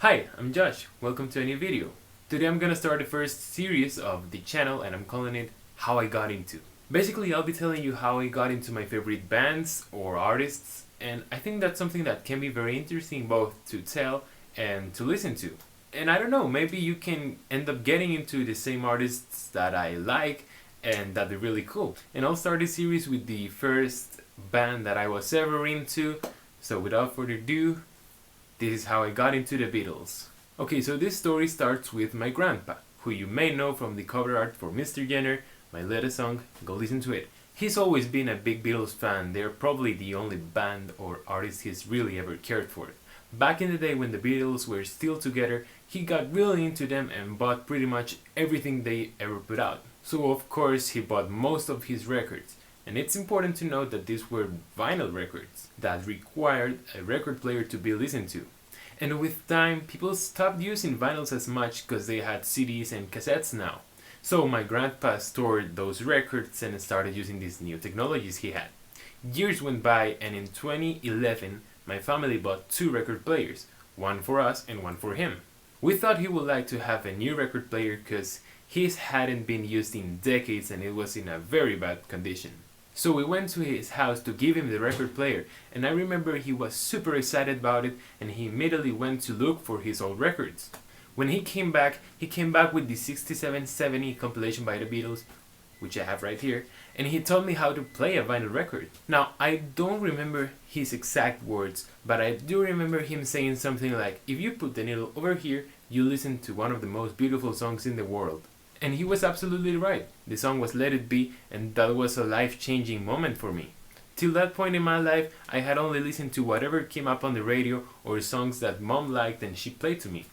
Hi, I'm Josh. Welcome to a new video. Today I'm gonna start the first series of the channel and I'm calling it How I Got Into. Basically, I'll be telling you how I got into my favorite bands or artists, and I think that's something that can be very interesting both to tell and to listen to. And I don't know, maybe you can end up getting into the same artists that I like and that'd be really cool. And I'll start this series with the first band that I was ever into. So without further ado, this is how I got into the Beatles. Okay, so this story starts with my grandpa, who you may know from the cover art for Mr. Jenner, my latest song. Go listen to it. He's always been a big Beatles fan. They're probably the only band or artist he's really ever cared for. Back in the day when the Beatles were still together, he got really into them and bought pretty much everything they ever put out. So of course he bought most of his records. And it's important to note that these were vinyl records that required a record player to be listened to. And with time, people stopped using vinyls as much because they had CDs and cassettes now. So my grandpa stored those records and started using these new technologies he had. Years went by and in 2011, my family bought 2 record players, one for us and one for him. We thought he would like to have a new record player because his hadn't been used in decades and it was in a very bad condition. So we went to his house to give him the record player, and I remember he was super excited about it and he immediately went to look for his old records. When he came back with the 67-70 compilation by the Beatles, which I have right here, and he told me how to play a vinyl record. Now, I don't remember his exact words, but I do remember him saying something like, if you put the needle over here, you listen to one of the most beautiful songs in the world. And he was absolutely right. The song was Let It Be, and that was a life-changing moment for me. Till that point in my life, I had only listened to whatever came up on the radio or songs that mom liked and she played to me.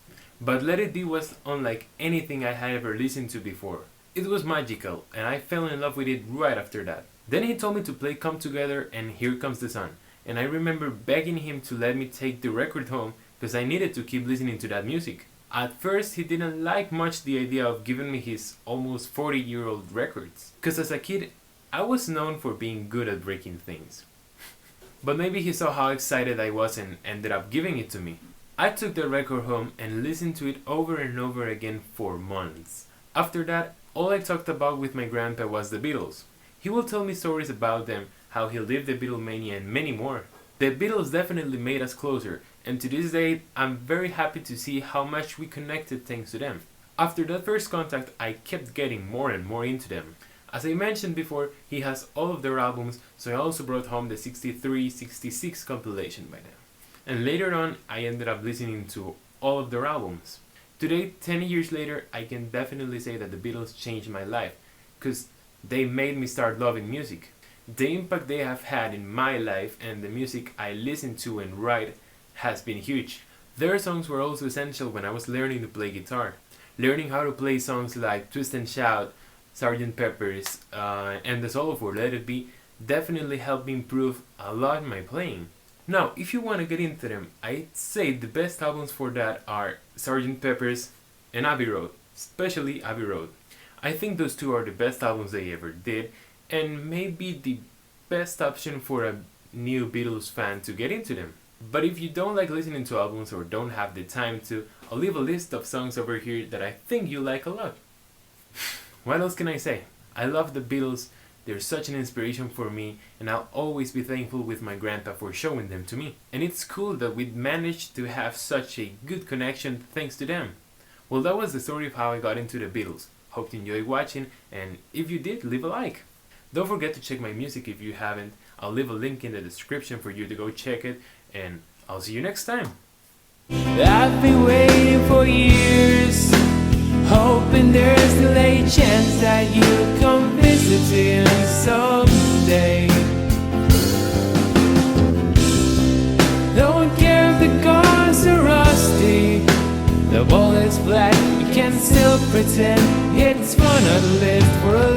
But Let It Be was unlike anything I had ever listened to before. It was magical, and I fell in love with it right after that. Then he told me to play Come Together and Here Comes the Sun, and I remember begging him to let me take the record home because I needed to keep listening to that music. At first, he didn't like much the idea of giving me his almost 40-year-old records, because as a kid, I was known for being good at breaking things. But maybe he saw how excited I was and ended up giving it to me. I took the record home and listened to it over and over again for months. After that, all I talked about with my grandpa was the Beatles. He will tell me stories about them, how he lived the Beatlemania and many more. The Beatles definitely made us closer, and to this day I'm very happy to see how much we connected thanks to them. After that first contact, I kept getting more and more into them. As I mentioned before, he has all of their albums, so I also brought home the 63-66 compilation by them. And later on, I ended up listening to all of their albums. Today, 10 years later, I can definitely say that the Beatles changed my life, because they made me start loving music. The impact they have had in my life and the music I listen to and write has been huge. Their songs were also essential when I was learning to play guitar. Learning how to play songs like Twist and Shout, Sgt. Pepper's, and the solo for Let It Be definitely helped me improve a lot in my playing. Now, if you want to get into them, I'd say the best albums for that are Sgt. Pepper's and Abbey Road, especially Abbey Road. I think those two are the best albums they ever did, and maybe the best option for a new Beatles fan to get into them. But if you don't like listening to albums or don't have the time to, I'll leave a list of songs over here that I think you like a lot. What else can I say? I love the Beatles, they're such an inspiration for me, and I'll always be thankful with my grandpa for showing them to me. And it's cool that we managed to have such a good connection thanks to them. Well, that was the story of how I got into the Beatles. Hope you enjoyed watching, and if you did, leave a like. Don't forget to check my music if you haven't. I'll leave a link in the description for you to go check it, and I'll see you next time. I've been waiting for years, hoping there's still a chance that you'll come visiting someday. Don't care if the cars are rusty, the wall is black, you can still pretend it's fun to live for a